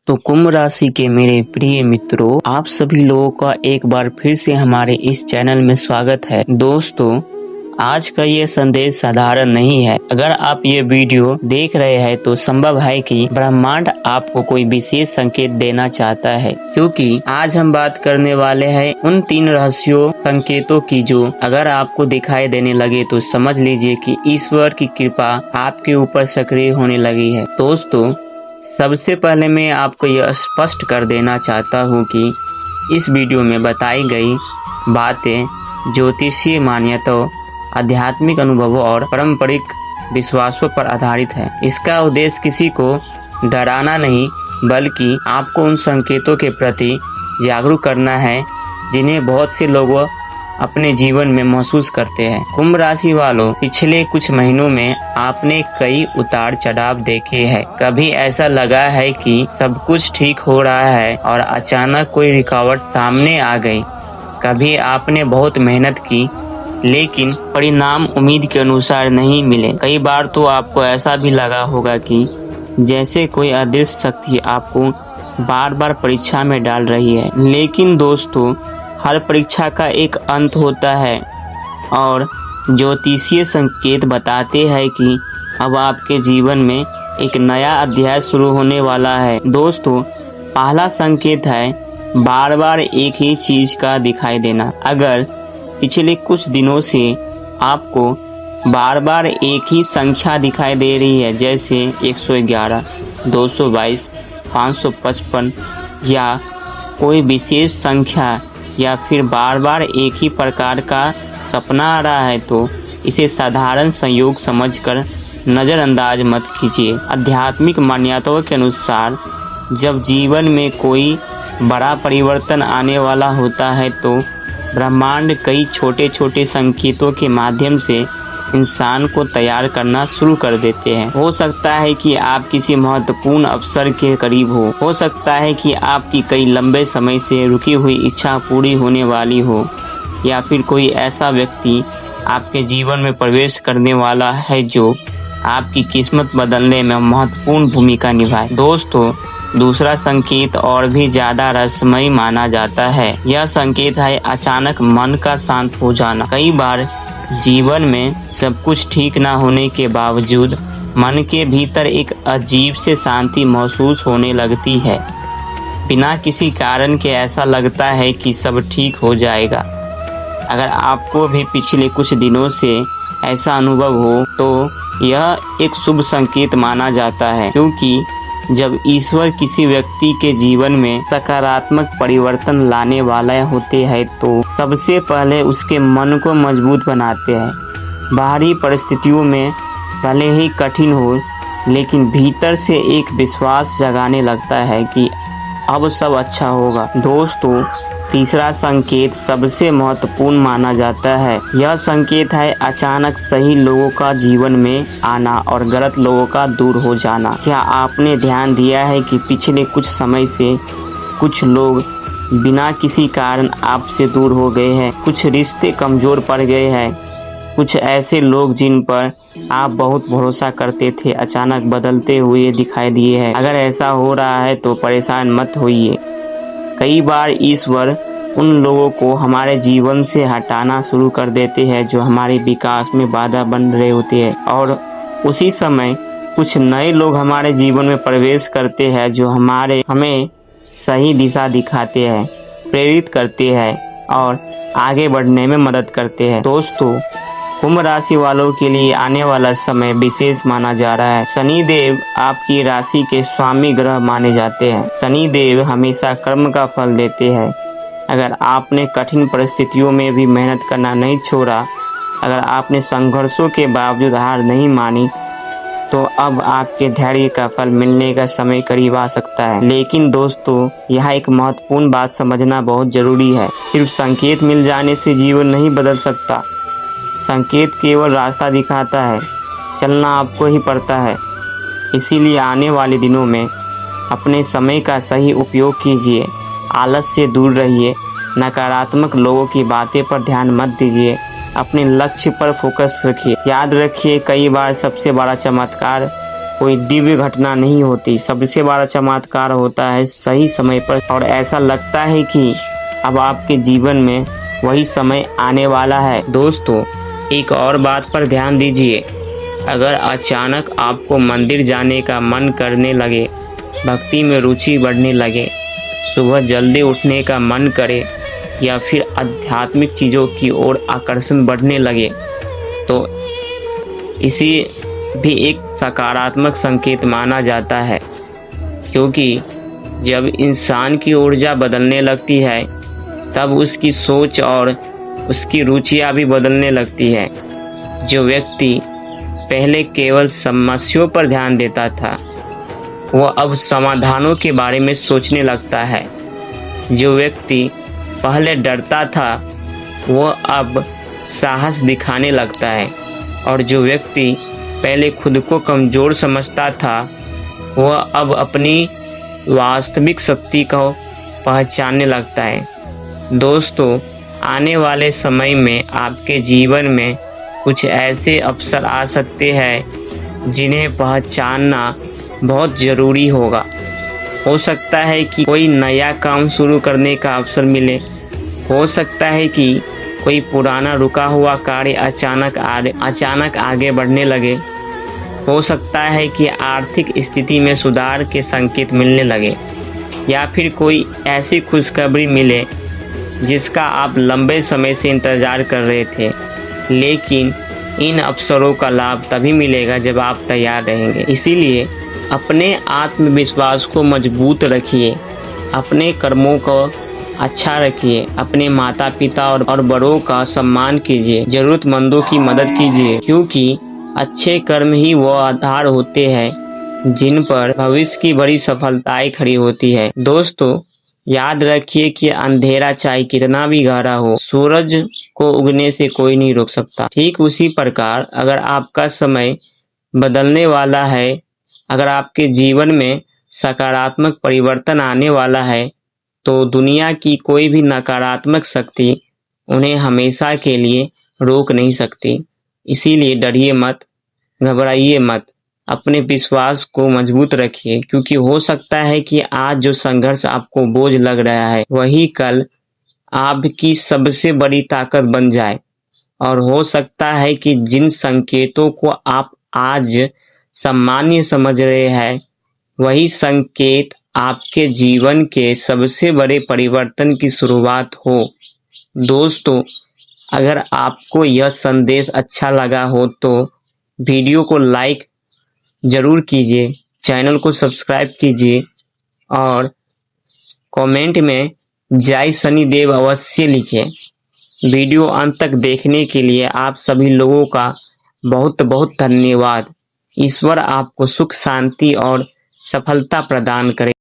तो कुंभ राशि के मेरे प्रिय मित्रों, आप सभी लोगों का एक बार फिर से हमारे इस चैनल में स्वागत है। दोस्तों, आज का ये संदेश साधारण नहीं है। अगर आप ये वीडियो देख रहे हैं तो संभव है कि ब्रह्मांड आपको कोई विशेष संकेत देना चाहता है, क्योंकि आज हम बात करने वाले हैं उन 3 रहस्यों संकेतों की जो अगर आपको दिखाई देने लगे तो समझ लीजिए कि ईश्वर की कृपा आपके ऊपर सक्रिय होने लगी है। दोस्तों, सबसे पहले मैं आपको यह स्पष्ट कर देना चाहता हूँ कि इस वीडियो में बताई गई बातें ज्योतिषीय मान्यताओं, आध्यात्मिक अनुभवों और पारंपरिक विश्वासों पर आधारित है। इसका उद्देश्य किसी को डराना नहीं, बल्कि आपको उन संकेतों के प्रति जागरूक करना है जिन्हें बहुत से लोग अपने जीवन में महसूस करते हैं। कुंभ राशि वालों, पिछले कुछ महीनों में आपने कई उतार चढ़ाव देखे हैं। कभी ऐसा लगा है कि सब कुछ ठीक हो रहा है और अचानक कोई रुकावट सामने आ गई। कभी आपने बहुत मेहनत की लेकिन परिणाम उम्मीद के अनुसार नहीं मिले। कई बार तो आपको ऐसा भी लगा होगा कि जैसे कोई अदृश्य शक्ति आपको बार बार परीक्षा में डाल रही है। लेकिन दोस्तों, हर परीक्षा का एक अंत होता है और ज्योतिषीय संकेत बताते हैं कि अब आपके जीवन में एक नया अध्याय शुरू होने वाला है। दोस्तों, पहला संकेत है बार बार एक ही चीज का दिखाई देना। अगर पिछले कुछ दिनों से आपको बार बार एक ही संख्या दिखाई दे रही है, जैसे 111, 222, 555 या कोई विशेष संख्या, या फिर बार बार एक ही प्रकार का सपना आ रहा है, तो इसे साधारण संयोग समझकर नज़रअंदाज मत कीजिए। आध्यात्मिक मान्यताओं के अनुसार जब जीवन में कोई बड़ा परिवर्तन आने वाला होता है तो ब्रह्मांड कई छोटे छोटे संकेतों के माध्यम से इंसान को तैयार करना शुरू कर देते हैं। हो सकता है कि आप किसी महत्वपूर्ण अवसर के करीब हो सकता है कि आपकी कई लंबे समय से रुकी हुई इच्छा पूरी होने वाली हो, या फिर कोई ऐसा व्यक्ति आपके जीवन में प्रवेश करने वाला है जो आपकी किस्मत बदलने में महत्वपूर्ण भूमिका निभाए। दोस्तों, दूसरा संकेत और भी ज्यादा रहस्यमय माना जाता है। यह संकेत है अचानक मन का शांत हो जाना। कई बार जीवन में सब कुछ ठीक ना होने के बावजूद मन के भीतर एक अजीब से शांति महसूस होने लगती है। बिना किसी कारण के ऐसा लगता है कि सब ठीक हो जाएगा। अगर आपको भी पिछले कुछ दिनों से ऐसा अनुभव हो तो यह एक शुभ संकेत माना जाता है, क्योंकि जब ईश्वर किसी व्यक्ति के जीवन में सकारात्मक परिवर्तन लाने वाले होते हैं तो सबसे पहले उसके मन को मजबूत बनाते हैं। बाहरी परिस्थितियों में भले ही कठिन हो, लेकिन भीतर से एक विश्वास जगाने लगता है कि अब सब अच्छा होगा। दोस्तों, तीसरा संकेत सबसे महत्वपूर्ण माना जाता है। यह संकेत है अचानक सही लोगों का जीवन में आना और गलत लोगों का दूर हो जाना। क्या आपने ध्यान दिया है कि पिछले कुछ समय से कुछ लोग बिना किसी कारण आपसे दूर हो गए हैं? कुछ रिश्ते कमजोर पड़ गए हैं। कुछ ऐसे लोग जिन पर आप बहुत भरोसा करते थे अचानक बदलते हुए दिखाई दिए हैं। अगर ऐसा हो रहा है तो परेशान मत होइए। कई बार ईश्वर उन लोगों को हमारे जीवन से हटाना शुरू कर देते हैं जो हमारे विकास में बाधा बन रहे होते हैं, और उसी समय कुछ नए लोग हमारे जीवन में प्रवेश करते हैं जो हमें सही दिशा दिखाते हैं, प्रेरित करते हैं और आगे बढ़ने में मदद करते हैं। दोस्तों, कुंभ राशि वालों के लिए आने वाला समय विशेष माना जा रहा है। शनि देव आपकी राशि के स्वामी ग्रह माने जाते हैं। शनि देव हमेशा कर्म का फल देते हैं। अगर आपने कठिन परिस्थितियों में भी मेहनत करना नहीं छोड़ा, अगर आपने संघर्षों के बावजूद हार नहीं मानी, तो अब आपके धैर्य का फल मिलने का समय करीब आ सकता है। लेकिन दोस्तों, यह एक महत्वपूर्ण बात समझना बहुत जरूरी है। सिर्फ संकेत मिल जाने से जीवन नहीं बदल सकता। संकेत केवल रास्ता दिखाता है, चलना आपको ही पड़ता है। इसीलिए आने वाले दिनों में अपने समय का सही उपयोग कीजिए, आलस से दूर रहिए, नकारात्मक लोगों की बातें पर ध्यान मत दीजिए, अपने लक्ष्य पर फोकस रखिए। याद रखिए, कई बार सबसे बड़ा चमत्कार कोई दिव्य घटना नहीं होती। सबसे बड़ा चमत्कार होता है सही समय पर, और ऐसा लगता है कि अब आपके जीवन में वही समय आने वाला है। दोस्तों, एक और बात पर ध्यान दीजिए। अगर अचानक आपको मंदिर जाने का मन करने लगे, भक्ति में रुचि बढ़ने लगे, सुबह जल्दी उठने का मन करे, या फिर आध्यात्मिक चीज़ों की ओर आकर्षण बढ़ने लगे, तो इसी भी एक सकारात्मक संकेत माना जाता है। क्योंकि जब इंसान की ऊर्जा बदलने लगती है, तब उसकी सोच और उसकी रुचियां भी बदलने लगती है। जो व्यक्ति पहले केवल समस्याओं पर ध्यान देता था, वह अब समाधानों के बारे में सोचने लगता है। जो व्यक्ति पहले डरता था, वह अब साहस दिखाने लगता है। और जो व्यक्ति पहले खुद को कमज़ोर समझता था, वह अब अपनी वास्तविक शक्ति को पहचानने लगता है। दोस्तों, आने वाले समय में आपके जीवन में कुछ ऐसे अवसर आ सकते हैं जिन्हें पहचानना बहुत ज़रूरी होगा। हो सकता है कि कोई नया काम शुरू करने का अवसर मिले, हो सकता है कि कोई पुराना रुका हुआ कार्य अचानक आगे बढ़ने लगे, हो सकता है कि आर्थिक स्थिति में सुधार के संकेत मिलने लगे, या फिर कोई ऐसी खुशखबरी मिले जिसका आप लंबे समय से इंतज़ार कर रहे थे। लेकिन इन अवसरों का लाभ तभी मिलेगा जब आप तैयार रहेंगे। इसीलिए अपने आत्मविश्वास को मजबूत रखिए, अपने कर्मों को अच्छा रखिए, अपने माता पिता और बड़ों का सम्मान कीजिए, ज़रूरतमंदों की मदद कीजिए, क्योंकि अच्छे कर्म ही वो आधार होते हैं जिन पर भविष्य की बड़ी सफलताएं खड़ी होती है। दोस्तों, याद रखिए कि अंधेरा चाहे कितना भी गहरा हो, सूरज को उगने से कोई नहीं रोक सकता। ठीक उसी प्रकार अगर आपका समय बदलने वाला है, अगर आपके जीवन में सकारात्मक परिवर्तन आने वाला है, तो दुनिया की कोई भी नकारात्मक शक्ति उन्हें हमेशा के लिए रोक नहीं सकती। इसीलिए डरिए मत, घबराइए मत, अपने विश्वास को मजबूत रखिए, क्योंकि हो सकता है कि आज जो संघर्ष आपको बोझ लग रहा है, वही कल आपकी सबसे बड़ी ताकत बन जाए। और हो सकता है कि जिन संकेतों को आप आज सामान्य समझ रहे हैं, वही संकेत आपके जीवन के सबसे बड़े परिवर्तन की शुरुआत हो। दोस्तों, अगर आपको यह संदेश अच्छा लगा हो तो वीडियो को लाइक ज़रूर कीजिए, चैनल को सब्सक्राइब कीजिए, और कमेंट में जय शनिदेव अवश्य लिखें। वीडियो अंत तक देखने के लिए आप सभी लोगों का बहुत बहुत धन्यवाद। ईश्वर आपको सुख, शांति और सफलता प्रदान करे।